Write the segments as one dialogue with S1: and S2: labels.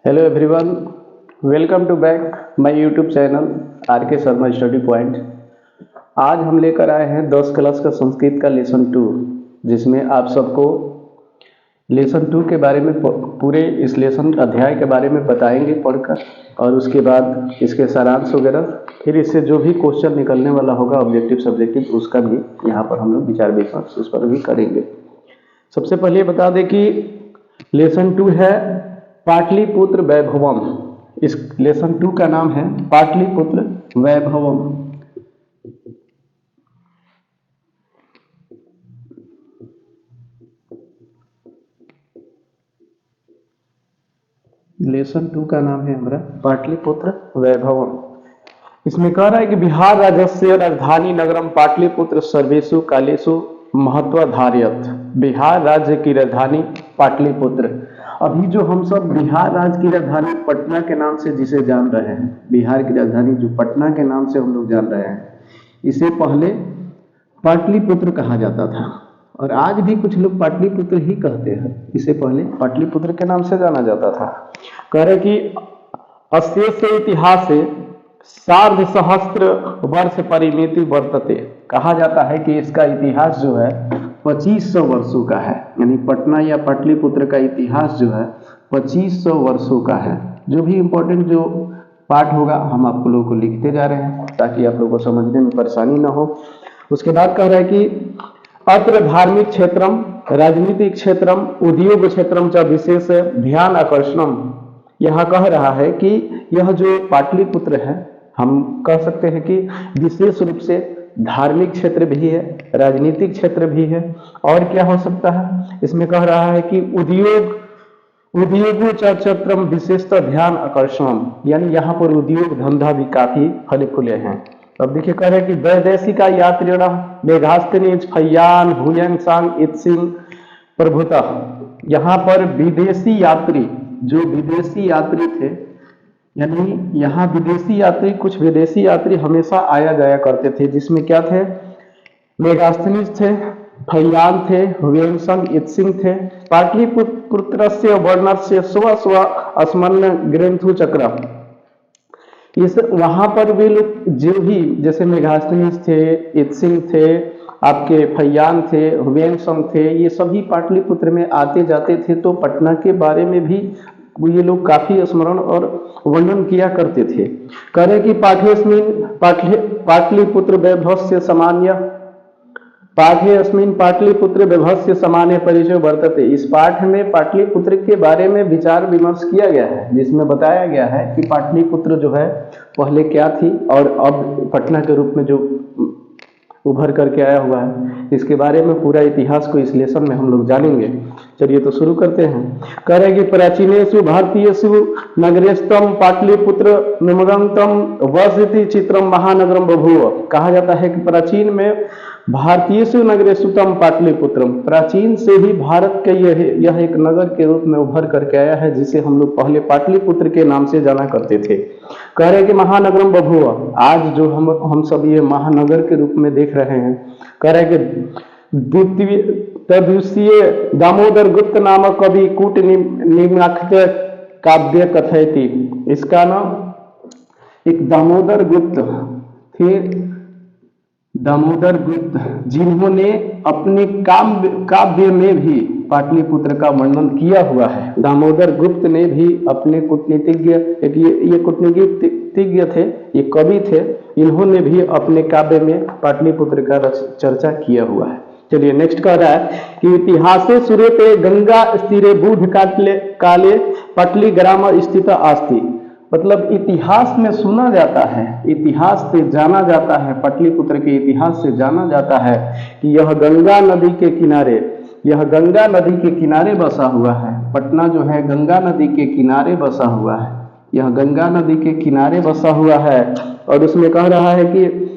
S1: Hello everyone, welcome to back my YouTube channel R K Sharma study point. आज हम लेकर आए हैं 10 क्लास का संस्कृत का लेसन 2, जिसमें आप सबको लेसन 2 के बारे में पूरे इस लेसन अध्याय के बारे में बताएंगे पढ़कर, और उसके बाद इसके सारांश वगैरह, फिर इससे जो भी क्वेश्चन निकलने वाला होगा ऑब्जेक्टिव सब्जेक्टिव, उसका भी यहाँ पर हम लोग विचार विमर्श उस पर भी करेंगे। सबसे पहले बता दें कि लेसन 2 है पाटलिपुत्र वैभवम। इस लेसन 2 का नाम है पाटलिपुत्र वैभवम। लेसन 2 का नाम है हमारा पाटलिपुत्र वैभवम। इसमें कह रहा है कि बिहार राज्यस्य राजधानी नगरम पाटलिपुत्र सर्वेषु कालेषु महत्वाधारयत। बिहार राज्य की राजधानी पाटलिपुत्र। अभी जो हम सब बिहार राज्य की राजधानी पटना के नाम से जिसे जान रहे हैं, बिहार की राजधानी जो पटना के नाम से हम लोग जान रहे हैं, इसे पहले पाटलिपुत्र कहा जाता था, और आज भी कुछ लोग पाटलिपुत्र ही कहते हैं। इसे पहले पाटलिपुत्र के नाम से जाना जाता था। कह रहे कि अस्य इतिहास से सार्ध सहस्त्र वर्ष परिमिति वर्तते। कहा जाता है कि इसका इतिहास जो है 2500 वर्षों का है, यानी पटना या पाटलिपुत्र का इतिहास जो है 2500 वर्षों का है। जो भी इम्पोर्टेंट जो पार्ट होगा हम आप लोगों को लिखते जा रहे हैं ताकि आप लोगों को समझने में परेशानी ना हो। उसके बाद कह रहा है कि अत्र धार्मिक क्षेत्रम, राजनीतिक क्षेत्रम, उद्योग क्षेत्रम च विशेष ध्यान आकर्षणम। यहाँ कह रहा है कि यह जो पाटलिपुत्र है, हम कह सकते हैं कि विशेष रूप से धार्मिक क्षेत्र भी है, राजनीतिक क्षेत्र भी है, और क्या हो सकता है, इसमें कह रहा है कि उद्योगों क्षेत्रम विशेषतः ध्यान आकर्षण, यानी यहाँ पर उद्योग धंधा भी काफी फले फूले हैं। अब देखिए कह रहे हैं कि वैदेशिका यात्रिण मेघास्तनीज फैयान भूयंग इत्सिंग प्रभुतः। यहाँ पर विदेशी यात्री, जो विदेशी यात्री थे, यानी यहाँ विदेशी यात्री, कुछ विदेशी यात्री हमेशा आया जाया करते थे, जिसमें क्या थे, मेगास्थनीज थे, फैयान थे, हुएंसंग इत्सिंग थे। पाटलिपुत्र से वर्ण से स्व स्व अस्मन्न ग्रंथु चक्र। इस वहां पर भी लोग जो भी, जैसे मेघास्थनीज थे, इत्सिंग थे, आपके फैयान थे, हुएंसंग थे, ये सभी पाटलिपुत्र में आते जाते थे। तो पटना के बारे में भी ये लोग काफी स्मरण और वर्णन किया करते थे। करें कि पाटलिपुत्र वैभवस्य सामान्य पाटलिपुत्र वैभवस्य सामान्य परिचय वर्तते। इस पाठ में पाटलिपुत्र के बारे में विचार विमर्श किया गया है, जिसमें बताया गया है कि पाटलिपुत्र जो है पहले क्या थी और अब पटना के रूप में जो उभर करके आया हुआ है, इसके बारे में पूरा इतिहास को इस लेसन में हम लोग जानेंगे। चलिए तो शुरू करते हैं। कह रहे कि प्राचीनेषु भारतीयेषु नगरेस्तम पाटलिपुत्र निमगंतम वसति चित्रम महानगरम बभूव। कहा जाता है कि प्राचीन में भारतीयेषु नगरेषुतम पाटलिपुत्रम, प्राचीन से ही भारत के यह एक नगर के रूप में उभर करके आया है, जिसे हम लोग पहले पाटलिपुत्र के नाम से जाना करते थे। कह रहे कि महानगरम बभूव, आज जो हम सब ये महानगर के रूप में देख रहे हैं। कह रहे कि तदुष्य दामोदर गुप्त नामक कवि कूट निम्नाख्य काव्य कथयति। इसका नाम एक दामोदर गुप्त थे, दामोदर गुप्त, जिन्होंने अपने काव्य में भी पाटलिपुत्र का वर्णन किया हुआ है। दामोदर गुप्त ने भी अपने कूटनीतिज्ञ, ये कूटनीतिज्ञ थे, ये कवि थे, इन्होंने भी अपने काव्य में पाटलिपुत्र का चर्चा किया हुआ है। चलिए नेक्स्ट कह रहा है कि इतिहासे सूर्यते गंगा स्थिरे बुध काले पटली ग्राम स्थित आस्ति। मतलब इतिहास में सुना जाता है, इतिहास से जाना जाता है, पाटलिपुत्र के इतिहास से जाना जाता है कि यह गंगा नदी के किनारे, यह गंगा नदी के किनारे बसा हुआ है। पटना जो है गंगा नदी के किनारे बसा हुआ है, यह गंगा नदी के किनारे बसा हुआ है। और उसमें कह रहा है कि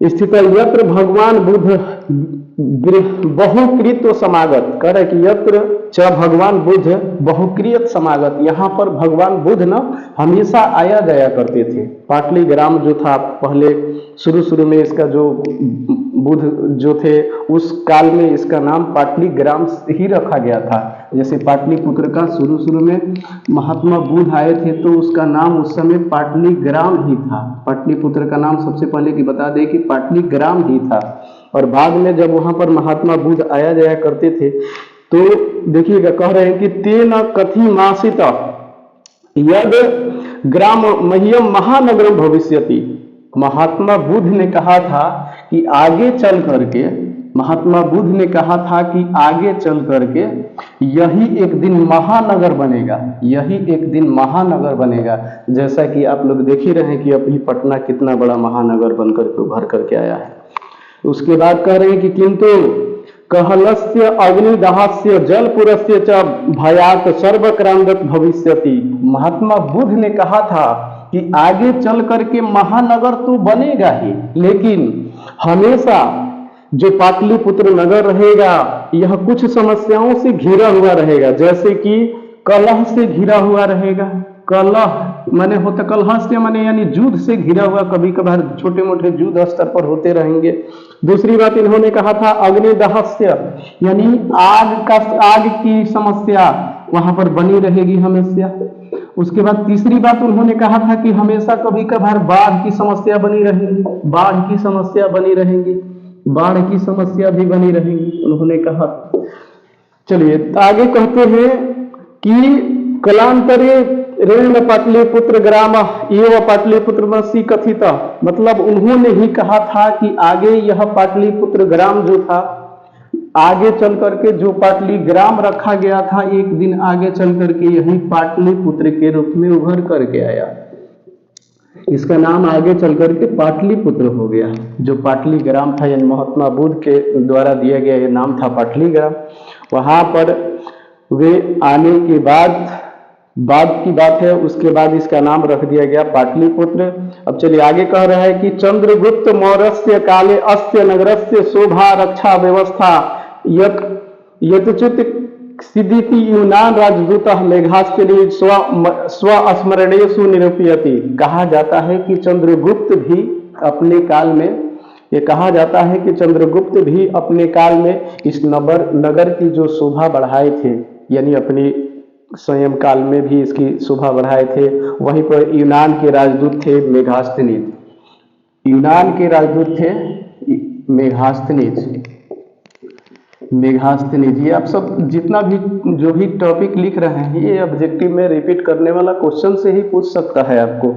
S1: स्थित यत्र भगवान बुद्ध बहुकृत समागत। कह रहे कि यत्र च भगवान बुद्ध बहुकृत समागत, यहाँ पर भगवान बुद्ध न हमेशा आया जाया करते थे। पाटली ग्राम जो था पहले शुरू में, इसका जो बुद्ध जो थे उस काल में इसका नाम पाटली ग्राम ही रखा गया था। जैसे पाटलिपुत्र का शुरू में महात्मा बुद्ध आए थे तो उसका नाम उस समय पाटलीग्राम ही था। पाटलिपुत्र का नाम सबसे पहले कि बता दें कि पाटलीग्राम ही था, और बाद में जब वहां पर महात्मा बुद्ध आया जाया करते थे तो देखिएगा कह रहे हैं कि तेन कथि मासित यद ग्राम मह्यम महानगरम भविष्यति। महात्मा बुद्ध ने कहा था कि आगे चल करके, महात्मा बुद्ध ने कहा था कि आगे चल करके यही एक दिन महानगर बनेगा, यही एक दिन महानगर बनेगा। जैसा कि आप लोग देख ही रहे हैं कि अभी पटना कितना बड़ा महानगर बनकर के उभर करके आया है। उसके बाद कह रहे हैं कि किंतु कहलस्य अग्निदाहस्य जलपुरस्य च भयात सर्वक्रांत भविष्यति। महात्मा बुद्ध ने कहा था कि आगे चल करके महानगर तो बनेगा ही, लेकिन हमेशा जो पाटलिपुत्र नगर रहेगा यह कुछ समस्याओं से घिरा हुआ रहेगा, जैसे कि कलह से घिरा हुआ रहेगा। कलह माने होता, कलह से माने यानी युद्ध से घिरा हुआ, कभी कभार छोटे मोटे युद्ध स्तर पर होते रहेंगे। दूसरी बात इन्होंने कहा था अग्निदहस्य, यानी आग की समस्या वहां पर बनी रहेगी हमेशा। उसके बाद तीसरी बात उन्होंने कहा था कि हमेशा कभी कभार बाढ़ की समस्या बनी रहेगी, बाढ़ की समस्या बनी रहेगी, बाढ़ की समस्या भी बनी रहेगी उन्होंने कहा। चलिए आगे कहते हैं कि कलांतरे रेण पाटलिपुत्र ग्राम एवं पाटलिपुत्रमसि कथित, मतलब उन्होंने ही कहा था कि आगे यह पाटलिपुत्र ग्राम जो था, आगे चल करके जो पाटली ग्राम रखा गया था, एक दिन आगे चल करके यही पाटलिपुत्र के रूप में उभर करके आया। इसका नाम आगे चल करके पाटलिपुत्र हो गया। जो पाटली ग्राम था यानी महात्मा बुद्ध के द्वारा दिया गया ये नाम था पाटली ग्राम। वहां पर वे आने के बाद की बात है, उसके बाद इसका नाम रख दिया गया पाटलिपुत्र। अब चलिए आगे कह रहा है कि चंद्रगुप्त मौर्यस्य काले अस्य नगरस्य शोभा रक्षा व्यवस्था यथोचित सिद्धिति यूनान राजदूत मेघाश्चर्य स्वस्मरणेषु निरूपयति। कहा जाता है कि चंद्रगुप्त भी अपने काल में, ये कहा जाता है कि चंद्रगुप्त भी अपने काल में इस नगर की जो शोभा बढ़ाए थे, यानी अपनी स्वयं काल में भी इसकी शोभा बढ़ाए थे। वहीं पर यूनान के राजदूत थे मेघास्थनीज, यूनान के राजदूत थे मेघास्थनीज। ये आप सब जितना भी जो भी टॉपिक लिख रहे हैं ये ऑब्जेक्टिव में रिपीट करने वाला क्वेश्चन से ही पूछ सकता है आपको।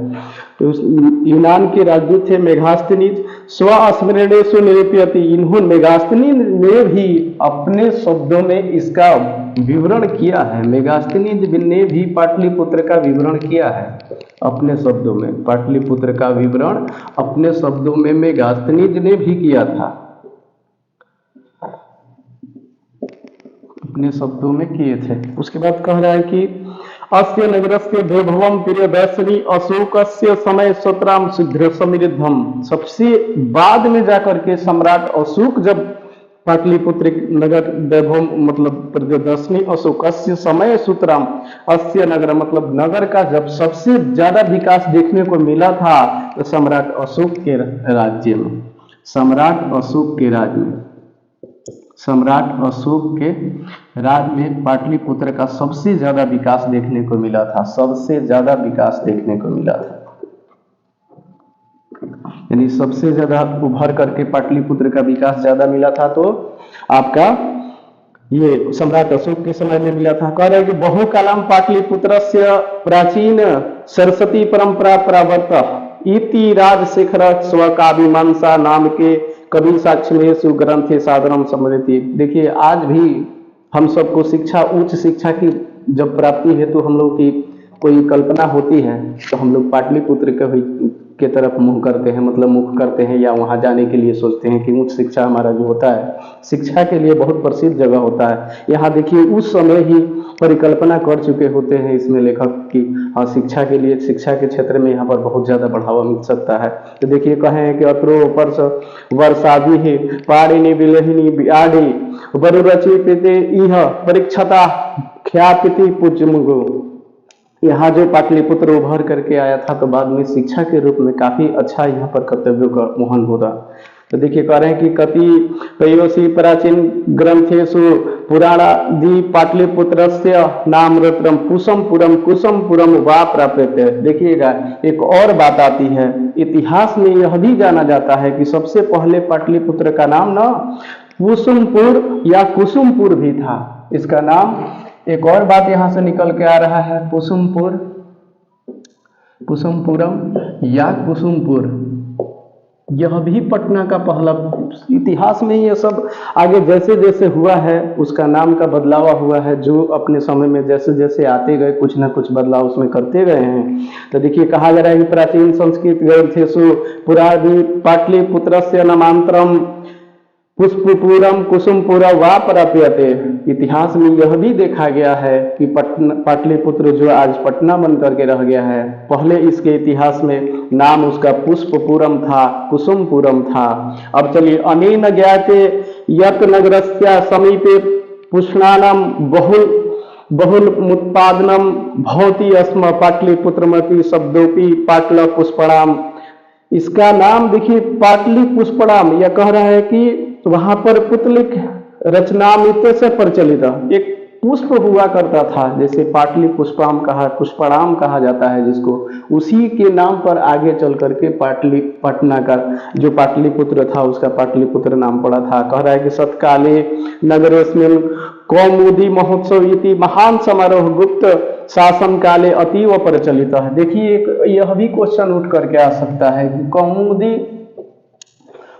S1: तो यूनान के राजदूत थे मेघास्थनीज। स्वस्मरणेषु निरूपयति, इन्होंने मेघास्थनीज ने भी अपने शब्दों में इसका विवरण किया है। मेघास्थनीज ने भी पाटलिपुत्र का विवरण किया है अपने शब्दों में। पाटलिपुत्र का विवरण अपने शब्दों में मेघास्थनीज ने भी किया था, अपने शब्दों में किए थे। उसके बाद कह रहा है कि अस्य नगरस्य वैभवम प्रियदर्शनी अशोकस्य समय सत्राम शीघ्र समृद्धम। सबसे बाद में जाकर के सम्राट अशोक जब पाटलिपुत्र नगर वैभव मतलब प्रियदर्शनी अशोकस्य समय सूत्राम, अस्य नगर मतलब नगर का जब सबसे ज्यादा विकास देखने को मिला था तो सम्राट अशोक के राज्य में, सम्राट अशोक के राज में, सम्राट अशोक के राज में पाटलिपुत्र का सबसे ज्यादा विकास देखने को मिला था, सबसे ज्यादा विकास देखने को मिला था। यानी सबसे ज्यादा उभर करके पाटलिपुत्र का विकास ज्यादा मिला था तो आपका ये सम्राट अशोक के समय में मिला था। कह रहे कि बहुकालम पाटलिपुत्रस्य प्राचीन सरस्वती परंपरा प्रवर्त इति राजशेखर स्वकाव्यमीमांसा नाम के कवि साक्ष्यमेषु ग्रंथे सादरम स्मृति। देखिए आज भी हम सबको शिक्षा, उच्च शिक्षा की जब प्राप्ति हेतु हम लोग की कोई कल्पना होती है तो हम लोग पाटलिपुत्र के तरफ मुंह करते हैं, मतलब मुख करते हैं या वहां जाने के लिए सोचते हैं कि उच्च शिक्षा हमारा जो होता है शिक्षा के लिए बहुत प्रसिद्ध जगह होता है। यहाँ देखिए उस समय ही परिकल्पना कर चुके होते हैं इसमें लेखक की, हाँ शिक्षा के लिए, शिक्षा के क्षेत्र में यहाँ पर बहुत ज्यादा बढ़ावा मिल सकता है। तो देखिए कहे हैं कि अत्रो वर्ष वर्षादि है पाणिनि विलहिनी ब्याडि वरुरचि पिते इह परीक्षता ख्यापिति पूज्यमुगो। यहाँ जो पाटलिपुत्र उभर करके आया था तो बाद में शिक्षा के रूप में काफी अच्छा यहाँ पर कर्तव्यों का मोहन हो रहा। तो देखिए कह रहे हैं कि कतिपयोषि प्राचीन ग्रंथेषु पुराणादि पाटलिपुत्रस्य नामरत्रम कुसुमपुरम वा प्राप्यते। देखिएगा एक और बात आती है, इतिहास में यह भी जाना जाता है कि सबसे पहले पाटलिपुत्र का नाम ना कुसुमपुर या कुसुमपुर भी था। इसका नाम, एक और बात यहां से निकल के आ रहा है, कुसुमपुरम या कुसुमपुर, यह भी पटना का पहला। इतिहास में ये सब आगे जैसे जैसे हुआ है उसका नाम का बदलाव हुआ है, जो अपने समय में जैसे जैसे आते गए कुछ ना कुछ बदलाव उसमें करते गए हैं। तो देखिए कहा जा रहा है कि प्राचीन संस्कृत ग्रंथेषु पुरादि पाटलिपुत्रस्य नामांतरम पुष्पपुरम कुसुमपुर वा प्राप्यते। इतिहास में यह भी देखा गया है कि पाटलिपुत्र जो आज पटना बन करके रह गया है, पहले इसके इतिहास में नाम उसका पुष्पपुरम था, कुसुमपुरम था। अब चलिए, अनेन ज्ञाते यत् नगरस्य समीपे पुष्णानाम बहुलमुत्पादनम भवति स्म पाटलिपुत्रमति शब्दोपि पाटल पुष्पणाम। इसका नाम देखिए पाटली पुष्पणाम, यह कह रहा है कि वहां पर पुतलिक रचनामित से प्रचलित एक पुष्प हुआ करता था, जैसे पाटली पुष्पणाम कहा जाता है जिसको, उसी के नाम पर आगे चल करके पटना का जो पाटलिपुत्र था उसका पाटलिपुत्र नाम पड़ा था। कह रहा है कि सत्काले नगरेस्मिन् कौमुदी महोत्सव इति महान समारोह गुप्त शासन काले अतीव प्रचलित है। देखिए यह भी क्वेश्चन उठ करके आ सकता है कि कौमुदी,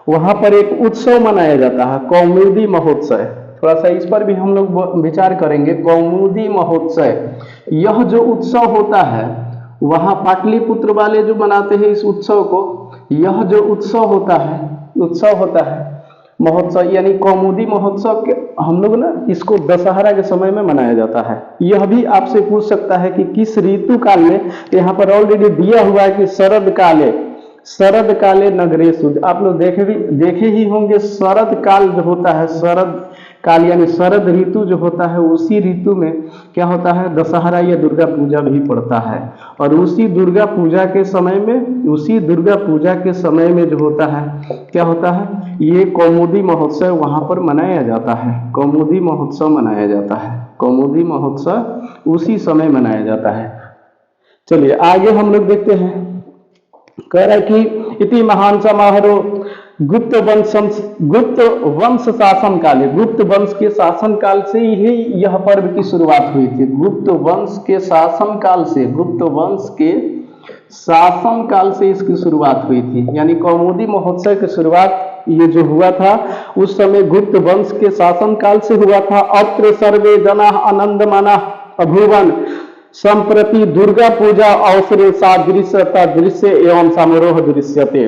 S1: वहां पर एक उत्सव मनाया जाता है कौमुदी महोत्सव, थोड़ा सा इस पर भी हम लोग विचार करेंगे। कौमुदी महोत्सव, यह जो उत्सव होता है वहां पाटलिपुत्र वाले जो मनाते हैं इस उत्सव को, यह जो उत्सव होता है महोत्सव, यानी कौमुदी महोत्सव के हम लोग ना इसको दशहरा के समय में मनाया जाता है। यह भी आपसे पूछ सकता है कि किस ऋतु काल में, यहाँ पर ऑलरेडी दिया हुआ है कि शरद काले नगरेषु। आप लोग देखे ही होंगे, शरद काल जो होता है, शरद काल यानी शरद ऋतु जो होता है, उसी ऋतु में क्या होता है, दशहरा या दुर्गा पूजा भी पड़ता है। और उसी दुर्गा पूजा के समय में जो होता है क्या होता है, ये कौमुदी महोत्सव वहां पर मनाया जाता है। कौमुदी महोत्सव उसी समय मनाया जाता है। चलिए आगे हम लोग देखते हैं। कह रहा है कि इति महान समारोह गुप्त वंश शासन काले, गुप्त वंश के शासन काल से ही यह पर्व की शुरुआत हुई थी। गुप्त वंश के शासन काल से इसकी शुरुआत हुई थी, यानी कौमुदी महोत्सव की शुरुआत ये जो हुआ था उस समय गुप्त वंश के शासन काल से हुआ था। अत्र सर्वे जना आनंदमाना अभुवन संप्रति दुर्गा पूजा अवसरे सादृश्यता दृश्य एवं समारोह दृश्यते।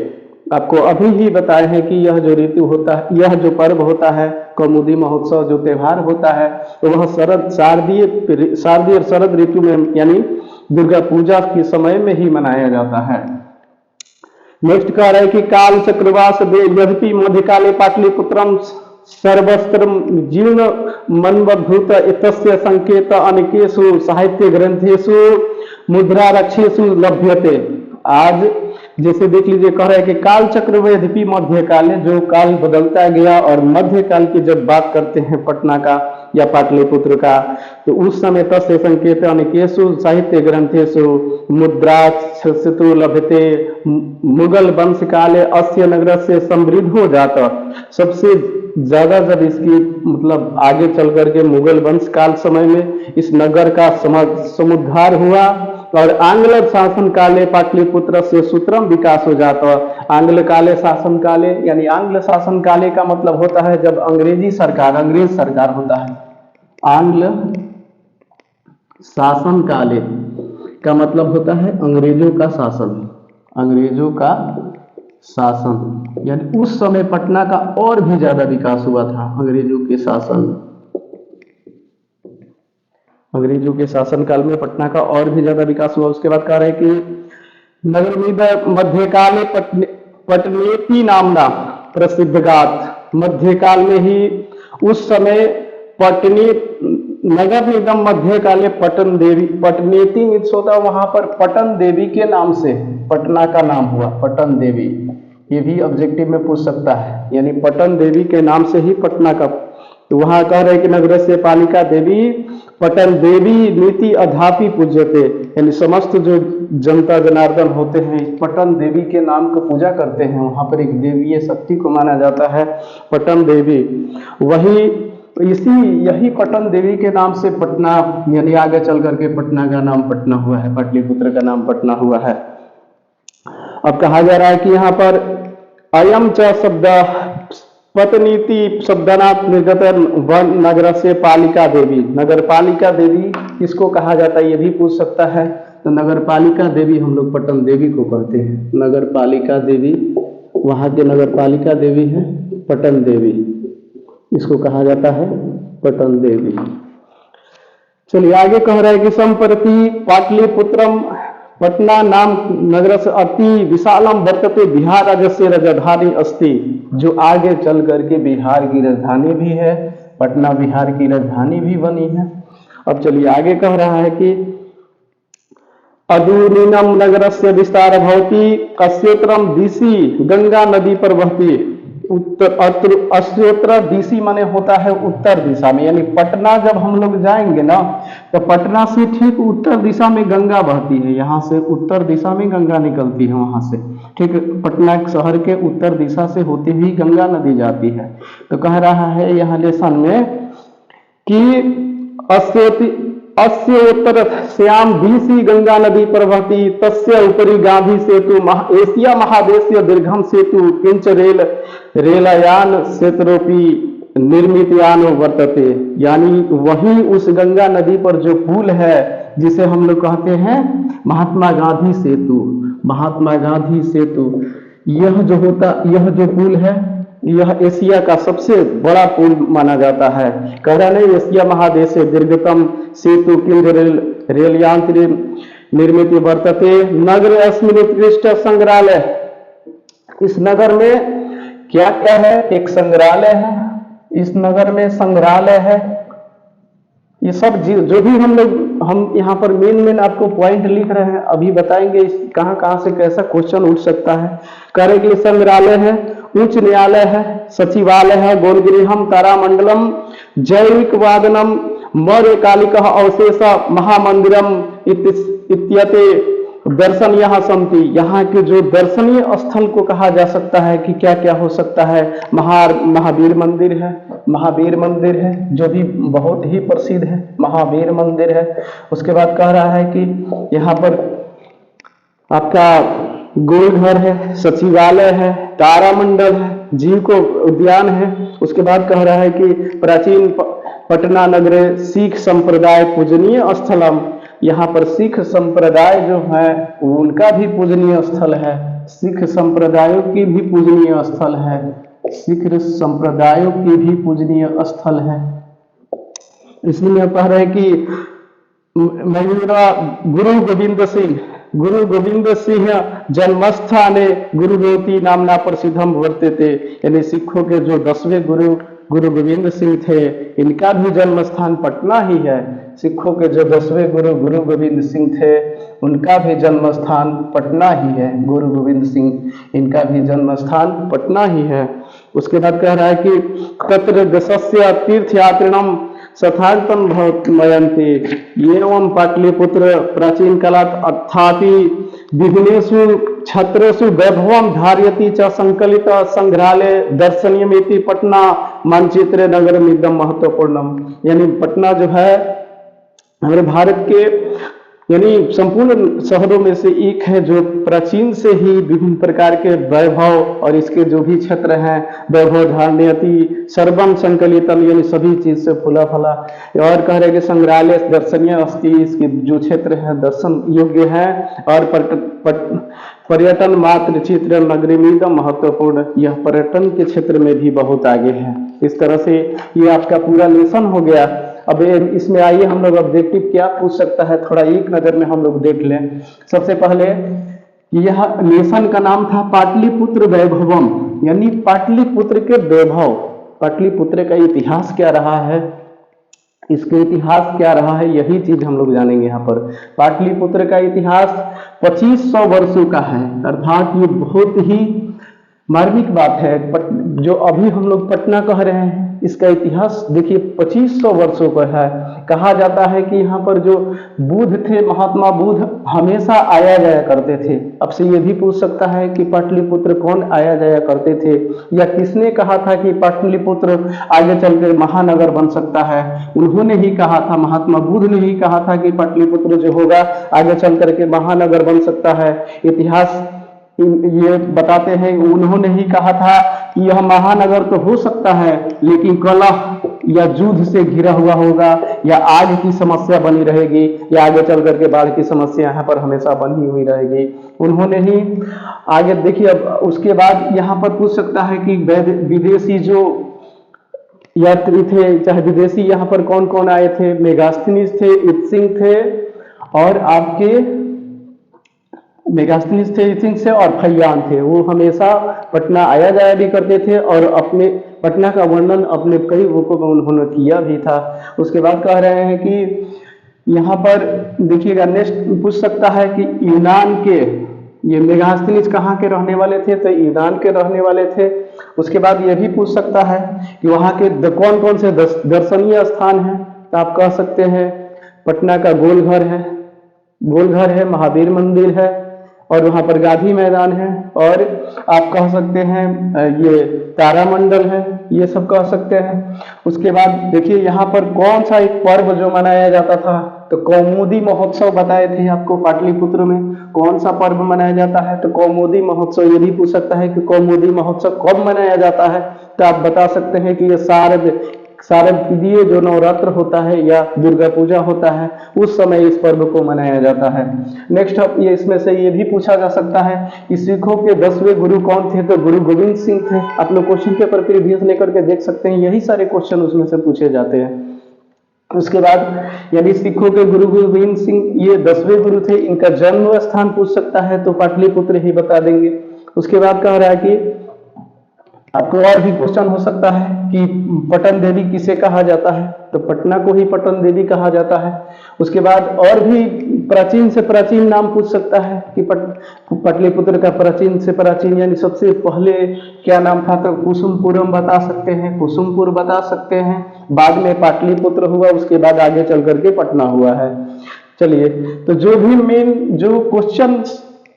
S1: आपको अभी ही बताए हैं कि यह जो ऋतु होता है, यह जो पर्व होता है कौमुदी महोत्सव जो त्योहार होता है, तो वह शारदीय और शरद ऋतु में यानी दुर्गा पूजा के समय में ही मनाया जाता है। नेक्स्ट कह रहा है कि काल चक्रवास यद्यपि मध्यकाले पाटलिपुत्रम सर्वस्त्रम जीर्ण मनवभूत इतस्य संकेत अनेकेषु साहित्य ग्रंथेषु मुद्रारक्षेषु लभ्यते। आज जैसे देख लीजिए, कह रहा है कि काल चक्र में यद्यपि मध्यकाले, जो काल बदलता गया, और मध्यकाल की जब बात करते हैं पटना का या पाटलिपुत्र का, तो उस समय तस्य संकेत अनेकेषु साहित्य ग्रंथेषु मुद्रारक्षेषु लभ्यते। मुगल वंश काले अस्य नगर से समृद्ध हो जाता। सबसे ज्यादा जब इसकी मतलब आगे चल करके मुगल वंश काल समय में इस नगर का समुद्धार हुआ, और आंग्ल शासन काले पाटलिपुत्र से सूत्रम विकास हो जाता। आंग्ल काले शासन काले, यानी आंग्ल शासन काले का मतलब होता है जब अंग्रेज सरकार होता है। आंग्ल शासन काले का मतलब होता है अंग्रेजों का शासन, यानी उस समय पटना का और भी ज्यादा विकास हुआ था अंग्रेजों के शासन काल में पटना का और भी ज्यादा विकास हुआ। उसके बाद कह रहे हैं कि नगर मध्यकाले पटनेति नामना प्रसिद्धगात। मध्यकाल में ही उस समय पटनी नगर निगम मध्यकाले पटनेति मित्स होता, वहां पर पटन देवी के नाम से पटना का नाम हुआ, पटन देवी। ये भी ऑब्जेक्टिव में पूछ सकता है, यानी पटन देवी के नाम से ही पटना का, तो वहां कह रहे कि नगरस्य पालिका देवी पटन देवी नीति अधापि पूज्यते, यानी समस्त जो जनता जनार्दन होते हैं इस पटन देवी के नाम को पूजा करते हैं। वहां पर एक देवीय शक्ति को माना जाता है पटन देवी। वही यही पटन देवी के नाम से पटना, यानी आगे चल करके पटना का नाम पटना हुआ है, पाटलिपुत्र का नाम पटना हुआ है। अब कहा जा रहा है कि यहाँ पर अयम च शब्द पतनीति शब्दनात् निर्गत वन नगर से पालिका देवी, नगर पालिका देवी किसको कहा जाता है ये भी पूछ सकता है। तो नगर पालिका देवी हम लोग पटन देवी को कहते हैं, नगर पालिका देवी, वहां के नगर पालिका देवी है पटन देवी, इसको कहा जाता है पटन देवी। चलिए आगे कह रहा है कि संप्रति पाटलिपुत्रम पटना नाम नगर से अति विशालम वर्तते बिहार राज्य से राजधानी अस्ति, जो आगे चल करके बिहार की राजधानी भी है, पटना बिहार की राजधानी भी बनी है। अब चलिए आगे कह रहा है कि अदूनीनम नगर से विस्तार भवती अस्योत्रम दिशि गंगा नदी पर बहती, उत्तर अस्योत्र दिशि माने होता है उत्तर दिशा में, यानी पटना जब हम लोग जाएंगे ना तो पटना से ठीक उत्तर दिशा में गंगा बहती है, यहाँ से उत्तर दिशा में गंगा निकलती है, वहां से ठीक पटना शहर के उत्तर दिशा से होती हुई गंगा नदी जाती है। तो कह रहा है यहाँ लेसन में कि अस्य उत्तर श्याम दिशि गंगा नदी प्रवहति तस्य उपरि गांधी सेतु एशिया महादेशीय दीर्घम सेतु किंच रेलयान सेतरोपी निर्मित यान वर्तते, यानी वही उस गंगा नदी पर जो पुल है जिसे हम लोग कहते हैं महात्मा गांधी सेतु, महात्मा गांधी सेतु, यह जो पुल है यह एशिया का सबसे बड़ा पुल माना जाता है। कह रहा नहीं एशिया महादेश दीर्घतम सेतु केंद्र रेलयांत्र निर्मित वर्तते नगर अस्मिन उत्कृष्ट संग्रहालय, इस नगर में क्या क्या है, एक संग्रहालय है, इस नगर में संग्रहालय है। ये सब जो भी हम यहाँ पर मेन आपको पॉइंट लिख रहे हैं, अभी बताएंगे कहाँ कहाँ से कैसा क्वेश्चन उठ सकता है। कह कि संग्रहालय है, उच्च न्यायालय है, सचिवालय है, गोलगृहम तारामंडलम जैविक वादनम मौर्य कालिक अवशेष महामंदिरम इत्यते दर्शन यहाँ संति, यहाँ के जो दर्शनीय स्थल को कहा जा सकता है कि क्या क्या हो सकता है। महावीर मंदिर है, महावीर मंदिर है जो भी बहुत ही प्रसिद्ध है, महावीर मंदिर है। उसके बाद कह रहा है कि यहाँ पर आपका गोलघर है, सचिवालय है, तारामंडल है, जीव को उद्यान है। उसके बाद कह रहा है कि प्राचीन पटना नगरे सिख संप्रदाय पूजनीय स्थलम, यहाँ पर सिख संप्रदाय जो है उनका भी पूजनीय स्थल है, सिख संप्रदायों की भी पूजनीय स्थल है, सिख संप्रदायों की भी पूजनीय स्थल है। इसलिए कह रहे हैं कि गुरु गोविंद सिंह जन्मस्थाने गुरुगोती नामना प्रसिद्धम वर्तते, यानी सिखों के जो 10वें गुरु गोविंद सिंह थे इनका भी जन्म स्थान पटना ही है। सिखों के जो 10वें गुरु गोविंद सिंह थे उनका भी जन्म स्थान पटना ही है, गुरु गोविंद सिंह इनका भी जन्म स्थान पटना ही है। उसके बाद कह रहा है कि तत्र दशस्य तीर्थयात्रिणम सथार्थम भवन्ति एवं पाटलिपुत्र प्राचीन कालात् अथापि विभिन्नेषु छत्रेषु वैभवं धारयति च संकलित संग्रहालय दर्शनीयमिति पटना मानचित्र नगरमिदं महत्वपूर्णम, यानी पटना जो है हमारे भारत के यानी संपूर्ण शहरों में से एक है जो प्राचीन से ही विभिन्न प्रकार के वैभव और इसके जो भी क्षेत्र हैं वैभव धारणयति सर्वम संकलितम, यानी सभी चीज से फूला फला। और कह रहे कि संग्रहालय दर्शनीय अस्थि, इसके जो क्षेत्र है दर्शन योग्य है और पर्यटन मात्र चित्र नगरी में महत्वपूर्ण, यह पर्यटन के क्षेत्र में भी बहुत आगे है। इस तरह से ये आपका पूरा लेसन हो गया। अब इसमें आइए हम लोग ऑब्जेक्टिव क्या पूछ सकता है थोड़ा एक नजर में हम लोग देख लें। सबसे पहले यह लेसन का नाम था पाटलिपुत्र वैभवम, यानी पाटलिपुत्र के वैभव, पाटलिपुत्र का इतिहास क्या रहा है, इसके इतिहास क्या रहा है यही चीज हम लोग जानेंगे यहाँ पर। पाटलिपुत्र का इतिहास 2500 वर्षों का है, अर्थात ये बहुत ही मार्मिक बात है। जो अभी हम लोग पटना कह रहे हैं, इसका इतिहास देखिए 2500 वर्षों का है। कहा जाता है कि यहाँ पर जो बुद्ध थे, महात्मा बुद्ध हमेशा आया जाया करते थे। अब से ये भी पूछ सकता है कि पाटलिपुत्र कौन आया जाया करते थे, या किसने कहा था कि पाटलिपुत्र आगे चलकर महानगर बन सकता है। उन्होंने ही कहा था, महात्मा बुद्ध ने ही कहा था कि पाटलिपुत्र जो होगा आगे चल करके महानगर बन सकता है। इतिहास ये बताते हैं, उन्होंने ही कहा था कि यह महानगर तो हो सकता है, लेकिन कलह या युद्ध से घिरा हुआ होगा, या आग की समस्या बनी रहेगी, या आगे चल करके बाढ़ की समस्या यहाँ पर हमेशा बनी हुई रहेगी। उन्होंने ही आगे देखिए। अब उसके बाद यहाँ पर पूछ सकता है कि विदेशी जो यात्री थे, चाहे विदेशी, यहाँ पर कौन कौन आए थे। मेगास्थनीज थे, इत्सिंग थे, और आपके मेगास्थनीज थे, इत्सिंग से, और फैयान थे। वो हमेशा पटना आया जाया भी करते थे, और अपने पटना का वर्णन अपने कई बुकों में उन्होंने किया भी था। उसके बाद कह रहे हैं कि यहाँ पर देखिएगा, नेक्स्ट पूछ सकता है कि यूनान के, ये मेगास्थनीज कहाँ के रहने वाले थे, तो यूनान के रहने वाले थे। उसके बाद ये भी पूछ सकता है कि वहाँ के कौन कौन से दर्शनीय स्थान हैं, तो आप कह सकते हैं पटना का गोलघर है, महावीर मंदिर है, और वहां पर गांधी मैदान है, और आप कह सकते हैं ये तारामंडल है, ये सब कह सकते हैं। उसके बाद देखिए यहाँ पर कौन सा एक पर्व जो मनाया जाता था, तो कौमुदी महोत्सव बताए थे आपको। पाटलिपुत्र में कौन सा पर्व मनाया जाता है, तो कौमुदी महोत्सव। ये भी पूछ सकता है कि कौमुदी महोत्सव कब मनाया जाता है, तो आप बता सकते हैं कि ये शारदीय जो नवरात्र होता है या दुर्गा पूजा होता है, उस समय इस पर्व को मनाया जाता है। नेक्स्ट ये इसमें से ये भी पूछा जा सकता है कि सिखों के 10वें गुरु कौन थे, तो गुरु गोविंद सिंह थे। आप लोग क्वेश्चन पेपर प्रीवियस लेकर के देख सकते हैं, यही सारे क्वेश्चन उसमें से पूछे जाते हैं। उसके बाद यानी सिखों के गुरु गोविंद सिंह ये 10वें गुरु थे। इनका जन्म स्थान पूछ सकता है, तो पाटलिपुत्र ही बता देंगे। उसके बाद कह रहा है कि आपको और भी क्वेश्चन हो सकता है कि पटन देवी किसे कहा जाता है, तो पटना को ही पटन देवी कहा जाता है। उसके बाद और भी प्राचीन से प्राचीन नाम पूछ सकता है कि पाटलिपुत्र का प्राचीन से प्राचीन यानी सबसे पहले क्या नाम था, तो कुसुमपुरम बता सकते हैं, कुसुमपुर बता सकते हैं। बाद में पाटलिपुत्र हुआ, उसके बाद आगे चल करके पटना हुआ है। चलिए, तो जो भी मेन जो क्वेश्चन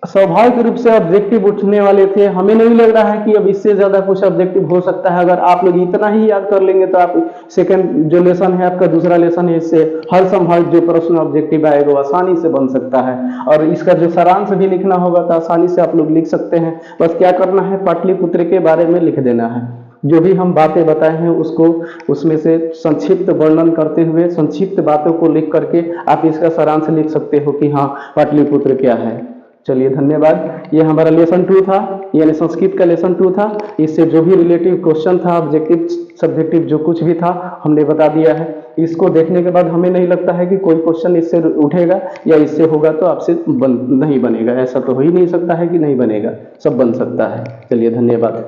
S1: स्वाभाविक रूप से ऑब्जेक्टिव उठने वाले थे, हमें नहीं लग रहा है कि अब इससे ज्यादा कुछ ऑब्जेक्टिव हो सकता है। अगर आप लोग इतना ही याद कर लेंगे तो आप सेकंड जो लेसन है, आपका दूसरा लेसन है, इससे हर संभावित जो प्रश्न ऑब्जेक्टिव आएगा वो आसानी से बन सकता है। और इसका जो सारांश भी लिखना होगा तो आसानी से आप लोग लिख सकते हैं। बस क्या करना है, पाटलिपुत्र के बारे में लिख देना है। जो भी हम बातें बताए हैं उसको उसमें से संक्षिप्त वर्णन करते हुए संक्षिप्त बातों को लिख करके आप इसका सारांश लिख सकते हो कि हाँ पाटलिपुत्र क्या है। चलिए, धन्यवाद। ये हमारा लेसन 2 था, यानी संस्कृत का लेसन 2 था। इससे जो भी रिलेटिव क्वेश्चन था, ऑब्जेक्टिव सब्जेक्टिव जो कुछ भी था, हमने बता दिया है। इसको देखने के बाद हमें नहीं लगता है कि कोई क्वेश्चन इससे उठेगा या इससे होगा तो आपसे नहीं बनेगा। ऐसा तो हो ही नहीं सकता है कि नहीं बनेगा, सब बन सकता है। चलिए, धन्यवाद।